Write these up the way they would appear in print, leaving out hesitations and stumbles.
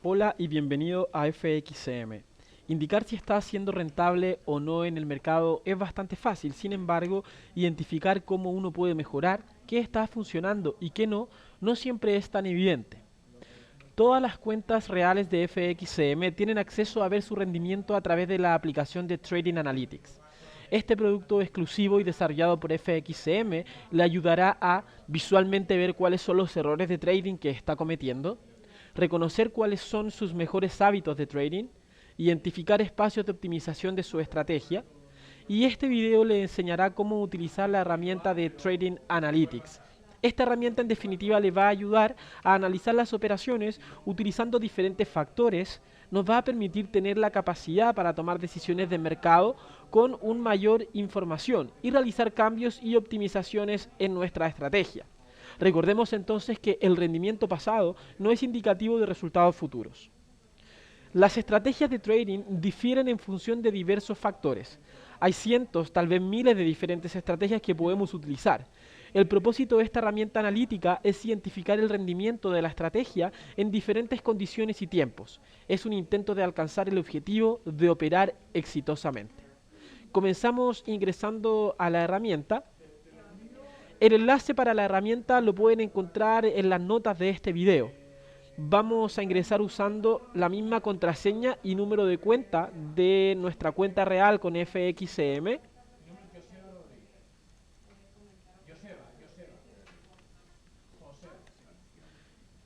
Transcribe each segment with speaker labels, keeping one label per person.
Speaker 1: Hola y bienvenido a FXCM. Indicar si está siendo rentable o no en el mercado es bastante fácil, sin embargo, identificar cómo uno puede mejorar, qué está funcionando y qué no, no siempre es tan evidente. Todas las cuentas reales de FXCM tienen acceso a ver su rendimiento a través de la aplicación de Trading Analytics. Este producto exclusivo y desarrollado por FXCM le ayudará a visualmente ver cuáles son los errores de trading que está cometiendo, reconocer cuáles son sus mejores hábitos de trading, identificar espacios de optimización de su estrategia, y este video le enseñará cómo utilizar la herramienta de Trading Analytics. Esta herramienta en definitiva le va a ayudar a analizar las operaciones utilizando diferentes factores, nos va a permitir tener la capacidad para tomar decisiones de mercado con una mayor información y realizar cambios y optimizaciones en nuestra estrategia. Recordemos entonces que el rendimiento pasado no es indicativo de resultados futuros. Las estrategias de trading difieren en función de diversos factores. Hay cientos, tal vez miles de diferentes estrategias que podemos utilizar. El propósito de esta herramienta analítica es identificar el rendimiento de la estrategia en diferentes condiciones y tiempos. Es un intento de alcanzar el objetivo de operar exitosamente. Comenzamos ingresando a la herramienta. El enlace para la herramienta lo pueden encontrar en las notas de este video. Vamos a ingresar usando la misma contraseña y número de cuenta de nuestra cuenta real con FXCM.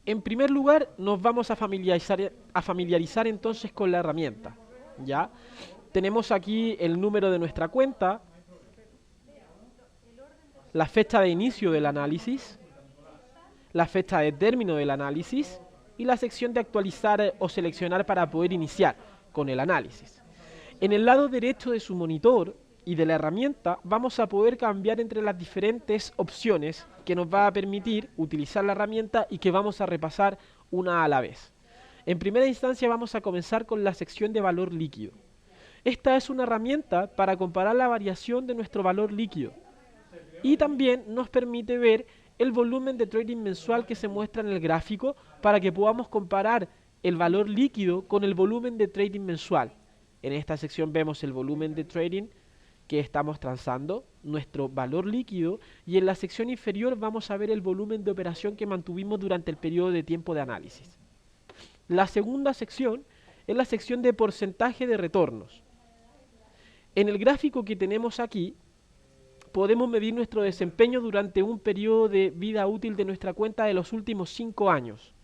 Speaker 1: En primer lugar, nos vamos a familiarizar entonces con la herramienta. ¿Ya? Tenemos aquí el número de nuestra cuenta, la fecha de inicio del análisis, la fecha de término del análisis y la sección de actualizar o seleccionar para poder iniciar con el análisis. En el lado derecho de su monitor y de la herramienta vamos a poder cambiar entre las diferentes opciones que nos va a permitir utilizar la herramienta y que vamos a repasar una a la vez. En primera instancia vamos a comenzar con la sección de valor líquido. Esta es una herramienta para comparar la variación de nuestro valor líquido y también nos permite ver el volumen de trading mensual que se muestra en el gráfico para que podamos comparar el valor líquido con el volumen de trading mensual. En esta sección vemos el volumen de trading que estamos transando, nuestro valor líquido, y en la sección inferior vamos a ver el volumen de operación que mantuvimos durante el periodo de tiempo de análisis. La segunda sección es la sección de porcentaje de retornos. En el gráfico que tenemos aquí, podemos medir nuestro desempeño durante un periodo de vida útil de nuestra cuenta de los últimos 5 años.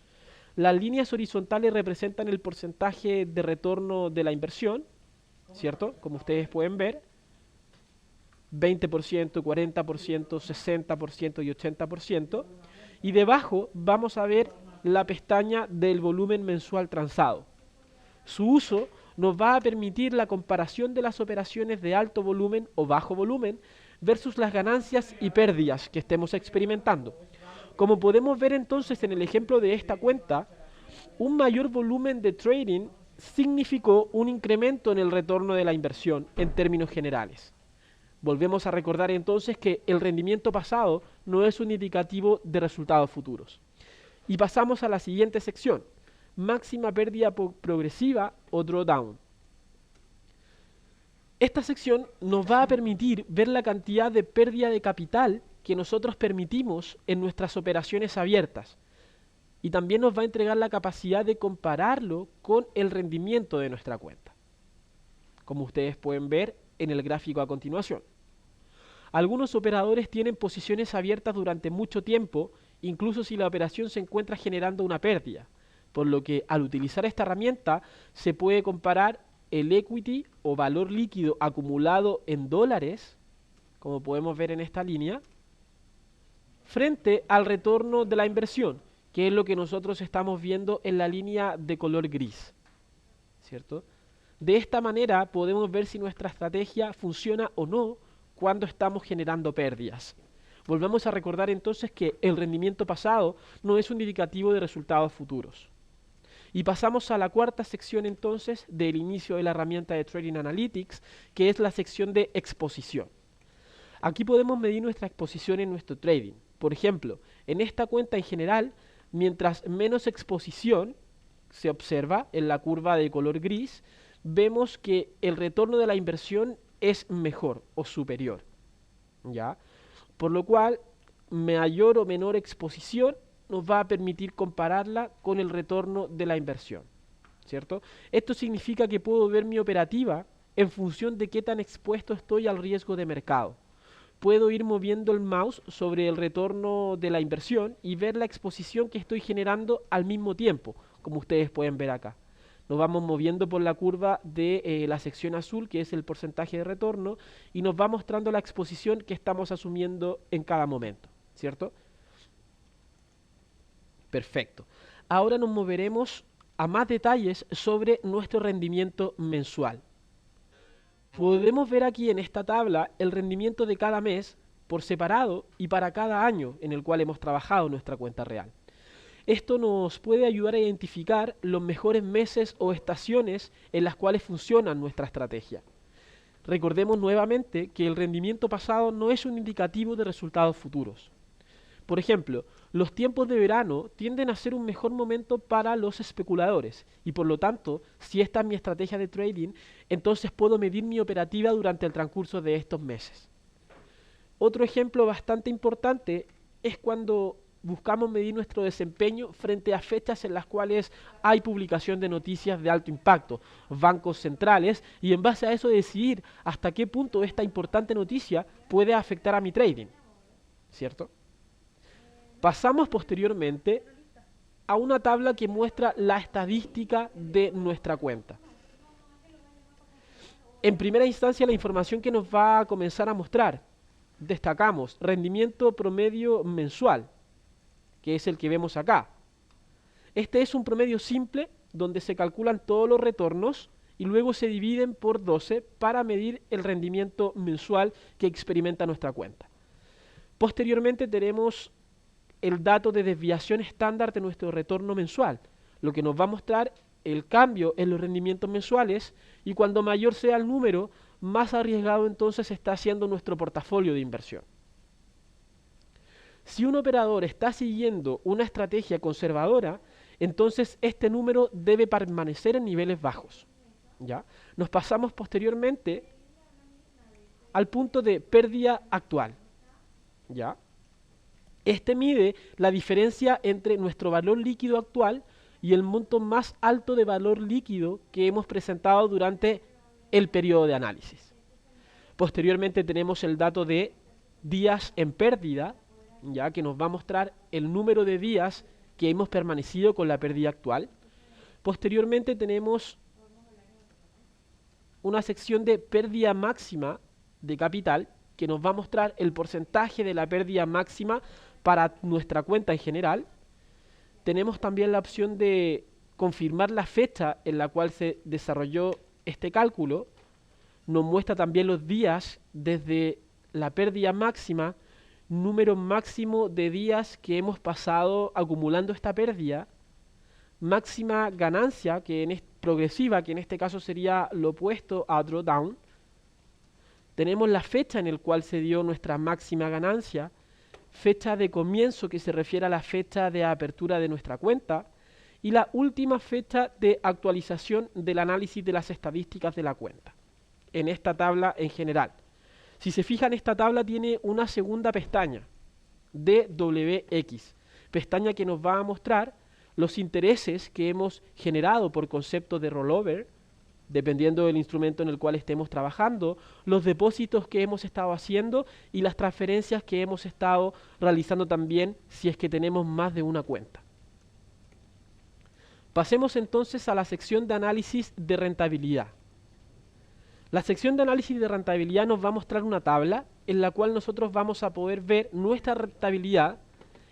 Speaker 1: Las líneas horizontales representan el porcentaje de retorno de la inversión, ¿cierto? Como ustedes pueden ver, 20%, 40%, 60% y 80%. Y debajo vamos a ver la pestaña del volumen mensual transado. Su uso nos va a permitir la comparación de las operaciones de alto volumen o bajo volumen versus las ganancias y pérdidas que estemos experimentando. Como podemos ver entonces en el ejemplo de esta cuenta, un mayor volumen de trading significó un incremento en el retorno de la inversión en términos generales. Volvemos a recordar entonces que el rendimiento pasado no es un indicativo de resultados futuros. Y pasamos a la siguiente sección, máxima pérdida progresiva o drawdown. Esta sección nos va a permitir ver la cantidad de pérdida de capital que nosotros permitimos en nuestras operaciones abiertas. Y también nos va a entregar la capacidad de compararlo con el rendimiento de nuestra cuenta, como ustedes pueden ver en el gráfico a continuación. Algunos operadores tienen posiciones abiertas durante mucho tiempo, incluso si la operación se encuentra generando una pérdida, por lo que al utilizar esta herramienta se puede comparar el equity o valor líquido acumulado en dólares, como podemos ver en esta línea, frente al retorno de la inversión, que es lo que nosotros estamos viendo en la línea de color gris, ¿cierto? De esta manera podemos ver si nuestra estrategia funciona o no cuando estamos generando pérdidas. Volvemos a recordar entonces que el rendimiento pasado no es un indicativo de resultados futuros. Y pasamos a la cuarta sección entonces del inicio de la herramienta de Trading Analytics, que es la sección de exposición. Aquí podemos medir nuestra exposición en nuestro trading. Por ejemplo, en esta cuenta en general, mientras menos exposición, se observa en la curva de color gris, vemos que el retorno de la inversión es mejor o superior, ¿ya? Por lo cual, mayor o menor exposición nos va a permitir compararla con el retorno de la inversión, ¿cierto? Esto significa que puedo ver mi operativa en función de qué tan expuesto estoy al riesgo de mercado. Puedo ir moviendo el mouse sobre el retorno de la inversión y ver la exposición que estoy generando al mismo tiempo, como ustedes pueden ver acá. Nos vamos moviendo por la curva de la sección azul, que es el porcentaje de retorno, y nos va mostrando la exposición que estamos asumiendo en cada momento, ¿cierto? Perfecto. Ahora nos moveremos a más detalles sobre nuestro rendimiento mensual. Podemos ver aquí en esta tabla el rendimiento de cada mes por separado y para cada año en el cual hemos trabajado nuestra cuenta real. Esto nos puede ayudar a identificar los mejores meses o estaciones en las cuales funciona nuestra estrategia. Recordemos nuevamente que el rendimiento pasado no es un indicativo de resultados futuros. Por ejemplo, los tiempos de verano tienden a ser un mejor momento para los especuladores y por lo tanto, si esta es mi estrategia de trading, entonces puedo medir mi operativa durante el transcurso de estos meses. Otro ejemplo bastante importante es cuando buscamos medir nuestro desempeño frente a fechas en las cuales hay publicación de noticias de alto impacto, bancos centrales, y en base a eso decidir hasta qué punto esta importante noticia puede afectar a mi trading, ¿cierto? Pasamos posteriormente a una tabla que muestra la estadística de nuestra cuenta. En primera instancia, la información que nos va a comenzar a mostrar, destacamos rendimiento promedio mensual, que es el que vemos acá. Este es un promedio simple donde se calculan todos los retornos y luego se dividen por 12 para medir el rendimiento mensual que experimenta nuestra cuenta. Posteriormente tenemos el dato de desviación estándar de nuestro retorno mensual, lo que nos va a mostrar el cambio en los rendimientos mensuales, y cuando mayor sea el número, más arriesgado entonces está siendo nuestro portafolio de inversión. Si un operador está siguiendo una estrategia conservadora, entonces este número debe permanecer en niveles bajos, ¿ya? Nos pasamos posteriormente al punto de pérdida actual, ¿ya? Este mide la diferencia entre nuestro valor líquido actual y el monto más alto de valor líquido que hemos presentado durante el periodo de análisis. Posteriormente tenemos el dato de días en pérdida, ya que nos va a mostrar el número de días que hemos permanecido con la pérdida actual. Posteriormente tenemos una sección de pérdida máxima de capital que nos va a mostrar el porcentaje de la pérdida máxima para nuestra cuenta en general. Tenemos también la opción de confirmar la fecha en la cual se desarrolló este cálculo. Nos muestra también los días desde la pérdida máxima, número máximo de días que hemos pasado acumulando esta pérdida, máxima ganancia progresiva, que en este caso sería lo opuesto a drawdown. Tenemos la fecha en la cual se dio nuestra máxima ganancia, fecha de comienzo que se refiere a la fecha de apertura de nuestra cuenta y la última fecha de actualización del análisis de las estadísticas de la cuenta en esta tabla en general. Si se fijan, esta tabla tiene una segunda pestaña, DWX, pestaña que nos va a mostrar los intereses que hemos generado por concepto de rollover, dependiendo del instrumento en el cual estemos trabajando, los depósitos que hemos estado haciendo y las transferencias que hemos estado realizando también si es que tenemos más de una cuenta. Pasemos entonces a la sección de análisis de rentabilidad. La sección de análisis de rentabilidad nos va a mostrar una tabla en la cual nosotros vamos a poder ver nuestra rentabilidad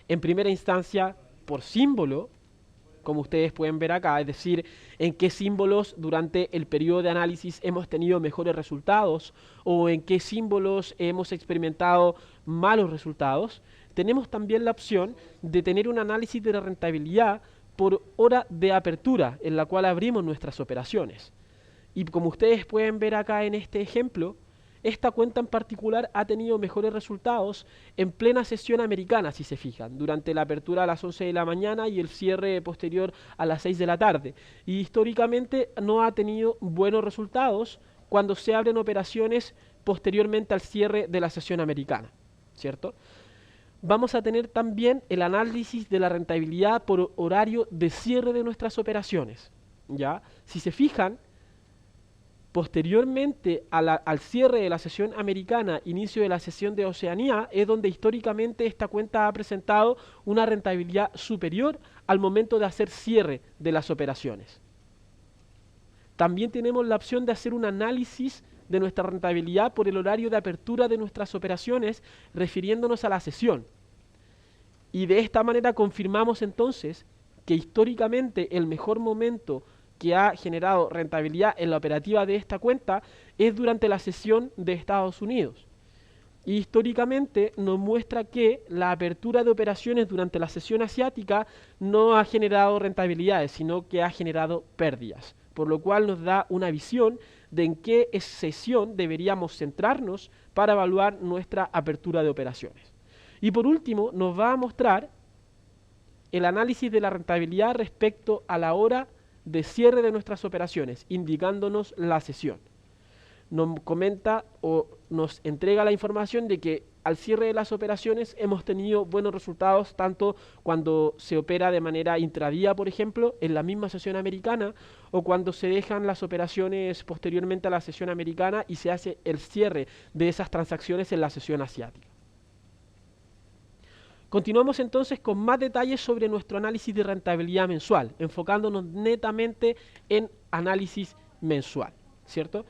Speaker 1: en primera instancia por símbolo, como ustedes pueden ver acá, es decir, en qué símbolos durante el periodo de análisis hemos tenido mejores resultados o en qué símbolos hemos experimentado malos resultados. Tenemos también la opción de tener un análisis de la rentabilidad por hora de apertura en la cual abrimos nuestras operaciones. Y como ustedes pueden ver acá en este ejemplo, esta cuenta en particular ha tenido mejores resultados en plena sesión americana, si se fijan, durante la apertura a las 11 de la mañana y el cierre posterior a las 6 de la tarde. Y históricamente no ha tenido buenos resultados cuando se abren operaciones posteriormente al cierre de la sesión americana, ¿cierto? Vamos a tener también el análisis de la rentabilidad por horario de cierre de nuestras operaciones, ¿ya? Si se fijan, posteriormente al cierre de la sesión americana, inicio de la sesión de Oceanía, es donde históricamente esta cuenta ha presentado una rentabilidad superior al momento de hacer cierre de las operaciones. También tenemos la opción de hacer un análisis de nuestra rentabilidad por el horario de apertura de nuestras operaciones, refiriéndonos a la sesión. Y de esta manera confirmamos entonces que históricamente el mejor momento que ha generado rentabilidad en la operativa de esta cuenta es durante la sesión de Estados Unidos. Y históricamente nos muestra que la apertura de operaciones durante la sesión asiática no ha generado rentabilidades, sino que ha generado pérdidas, por lo cual nos da una visión de en qué sesión deberíamos centrarnos para evaluar nuestra apertura de operaciones. Y por último, nos va a mostrar el análisis de la rentabilidad respecto a la hora de cierre de nuestras operaciones, indicándonos la sesión. Nos comenta o nos entrega la información de que al cierre de las operaciones hemos tenido buenos resultados tanto cuando se opera de manera intradía, por ejemplo, en la misma sesión americana, o cuando se dejan las operaciones posteriormente a la sesión americana y se hace el cierre de esas transacciones en la sesión asiática. Continuamos entonces con más detalles sobre nuestro análisis de rentabilidad mensual, enfocándonos netamente en análisis mensual, ¿cierto?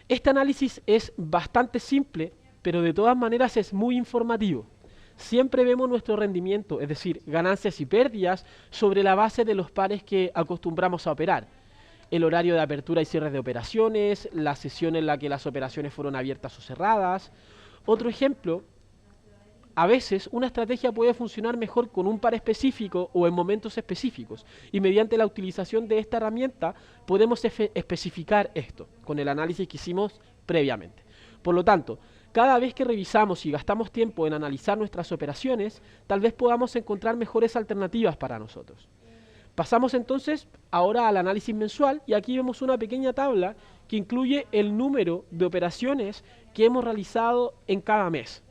Speaker 1: Este análisis es bastante simple, pero de todas maneras es muy informativo. Siempre vemos nuestro rendimiento, es decir, ganancias y pérdidas, sobre la base de los pares que acostumbramos a operar. El horario de apertura y cierre de operaciones, la sesión en la que las operaciones fueron abiertas o cerradas. Otro ejemplo: a veces una estrategia puede funcionar mejor con un par específico o en momentos específicos, y mediante la utilización de esta herramienta podemos especificar esto con el análisis que hicimos previamente. Por lo tanto, cada vez que revisamos y gastamos tiempo en analizar nuestras operaciones, tal vez podamos encontrar mejores alternativas para nosotros. Pasamos entonces ahora al análisis mensual, y aquí vemos una pequeña tabla que incluye el número de operaciones que hemos realizado en cada mes.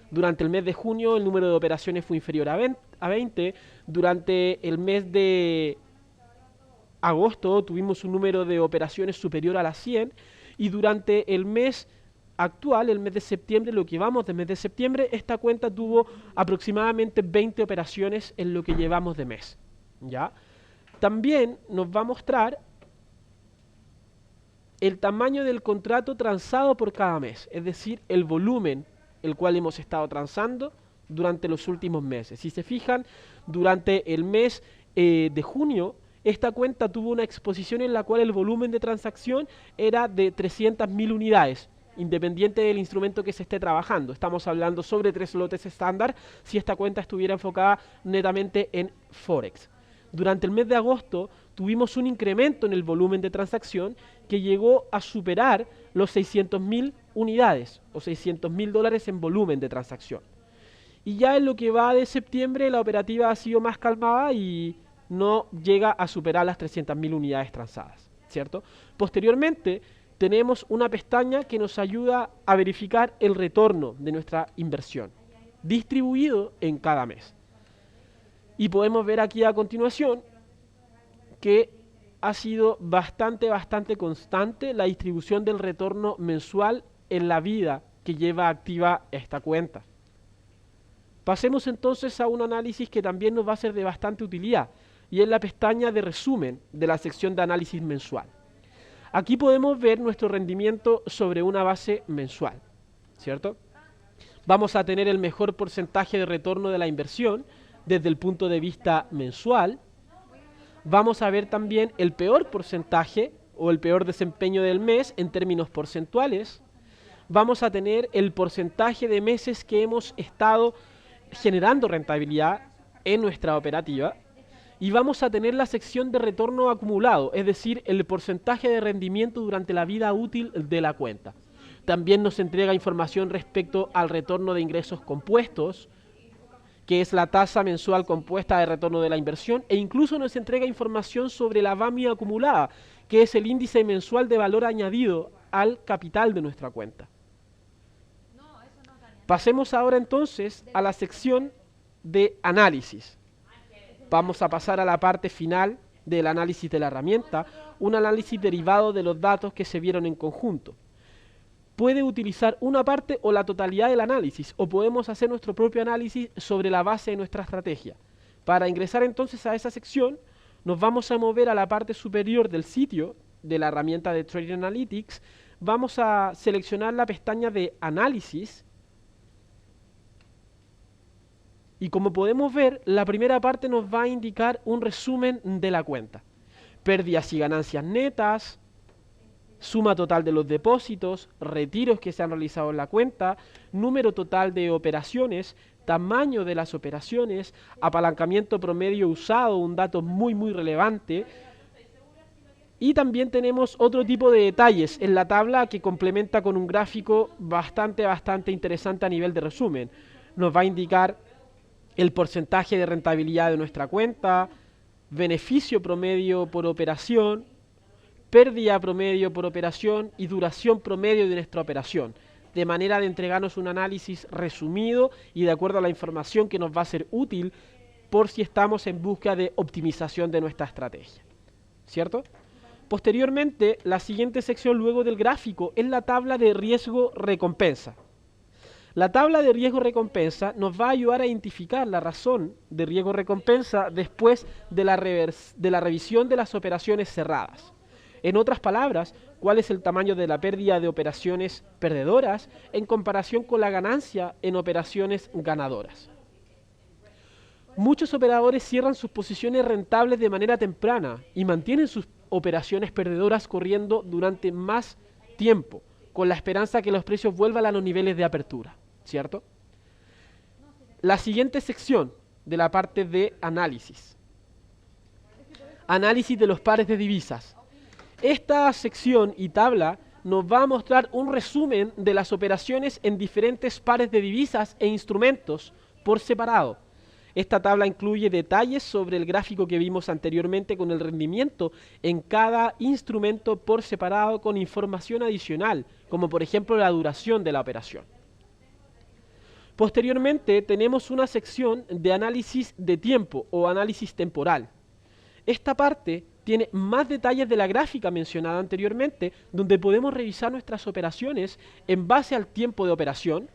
Speaker 1: Durante el mes de junio el número de operaciones fue inferior a 20, durante el mes de agosto tuvimos un número de operaciones superior a las 100, y durante el mes actual, el mes de septiembre, lo que vamos de mes de septiembre, esta cuenta tuvo aproximadamente 20 operaciones en lo que llevamos de mes, ¿ya? También nos va a mostrar el tamaño del contrato transado por cada mes, es decir, el volumen el cual hemos estado transando durante los últimos meses. Si se fijan, durante el mes de junio, esta cuenta tuvo una exposición en la cual el volumen de transacción era de 300.000 unidades, independiente del instrumento que se esté trabajando. Estamos hablando sobre 3 lotes estándar si esta cuenta estuviera enfocada netamente en Forex. Durante el mes de agosto tuvimos un incremento en el volumen de transacción que llegó a superar los 600.000 unidades o $600.000 en volumen de transacción. Y ya en lo que va de septiembre la operativa ha sido más calmada y no llega a superar las 300.000 unidades transadas, ¿cierto? Posteriormente tenemos una pestaña que nos ayuda a verificar el retorno de nuestra inversión, distribuido en cada mes. Y podemos ver aquí a continuación que ha sido bastante constante la distribución del retorno mensual en la vida que lleva activa esta cuenta. Pasemos entonces a un análisis que también nos va a ser de bastante utilidad, y es la pestaña de resumen de la sección de análisis mensual. Aquí podemos ver nuestro rendimiento sobre una base mensual, ¿cierto? Vamos a tener el mejor porcentaje de retorno de la inversión desde el punto de vista mensual. Vamos a ver también el peor porcentaje o el peor desempeño del mes en términos porcentuales. Vamos a tener el porcentaje de meses que hemos estado generando rentabilidad en nuestra operativa. Y vamos a tener la sección de retorno acumulado, es decir, el porcentaje de rendimiento durante la vida útil de la cuenta. También nos entrega información respecto al retorno de ingresos compuestos, que es la tasa mensual compuesta de retorno de la inversión, e incluso nos entrega información sobre la VAMI acumulada, que es el índice mensual de valor añadido al capital de nuestra cuenta. Pasemos ahora entonces a la sección de análisis. Vamos a pasar a la parte final del análisis de la herramienta, un análisis derivado de los datos que se vieron en conjunto. Puede utilizar una parte o la totalidad del análisis, o podemos hacer nuestro propio análisis sobre la base de nuestra estrategia. Para ingresar entonces a esa sección, nos vamos a mover a la parte superior del sitio de la herramienta de Trading Analytics. Vamos a seleccionar la pestaña de análisis. Y como podemos ver, la primera parte nos va a indicar un resumen de la cuenta. Pérdidas y ganancias netas, suma total de los depósitos, retiros que se han realizado en la cuenta, número total de operaciones, tamaño de las operaciones, apalancamiento promedio usado, un dato muy relevante. Y también tenemos otro tipo de detalles en la tabla que complementa con un gráfico bastante interesante a nivel de resumen. Nos va a indicar el porcentaje de rentabilidad de nuestra cuenta, beneficio promedio por operación, pérdida promedio por operación y duración promedio de nuestra operación, de manera de entregarnos un análisis resumido y de acuerdo a la información que nos va a ser útil por si estamos en busca de optimización de nuestra estrategia, ¿cierto? Posteriormente, la siguiente sección luego del gráfico es la tabla de riesgo-recompensa. La tabla de riesgo-recompensa nos va a ayudar a identificar la razón de riesgo-recompensa después de la revisión de las operaciones cerradas. En otras palabras, cuál es el tamaño de la pérdida de operaciones perdedoras en comparación con la ganancia en operaciones ganadoras. Muchos operadores cierran sus posiciones rentables de manera temprana y mantienen sus operaciones perdedoras corriendo durante más tiempo, con la esperanza que los precios vuelvan a los niveles de apertura, ¿cierto? La siguiente sección de la parte de análisis. Análisis de los pares de divisas. Esta sección y tabla nos va a mostrar un resumen de las operaciones en diferentes pares de divisas e instrumentos por separado. Esta tabla incluye detalles sobre el gráfico que vimos anteriormente con el rendimiento en cada instrumento por separado con información adicional, como por ejemplo la duración de la operación. Posteriormente tenemos una sección de análisis de tiempo o análisis temporal. Esta parte tiene más detalles de la gráfica mencionada anteriormente, donde podemos revisar nuestras operaciones en base al tiempo de operación,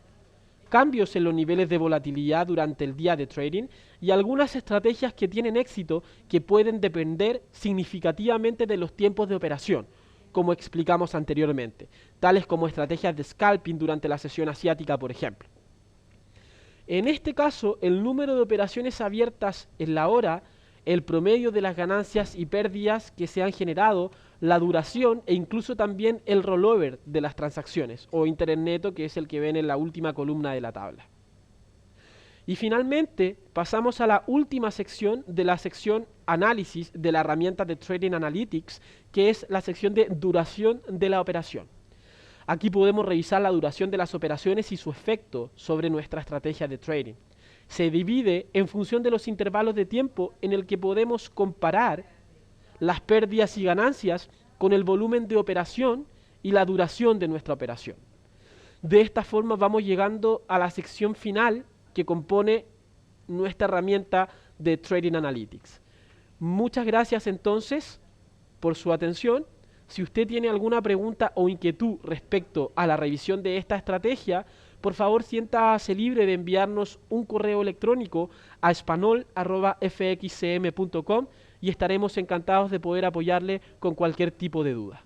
Speaker 1: cambios en los niveles de volatilidad durante el día de trading y algunas estrategias que tienen éxito que pueden depender significativamente de los tiempos de operación, como explicamos anteriormente, tales como estrategias de scalping durante la sesión asiática, por ejemplo. En este caso, el número de operaciones abiertas en la hora, el promedio de las ganancias y pérdidas que se han generado, la duración e incluso también el rollover de las transacciones o interés neto, que es el que ven en la última columna de la tabla. Y finalmente pasamos a la última sección de la sección análisis de la herramienta de Trading Analytics, que es la sección de duración de la operación. Aquí podemos revisar la duración de las operaciones y su efecto sobre nuestra estrategia de trading. Se divide en función de los intervalos de tiempo en el que podemos comparar las pérdidas y ganancias con el volumen de operación y la duración de nuestra operación. De esta forma vamos llegando a la sección final que compone nuestra herramienta de Trading Analytics. Muchas gracias entonces por su atención. Si usted tiene alguna pregunta o inquietud respecto a la revisión de esta estrategia, por favor siéntase libre de enviarnos un correo electrónico a espanol@fxcm.com y estaremos encantados de poder apoyarle con cualquier tipo de duda.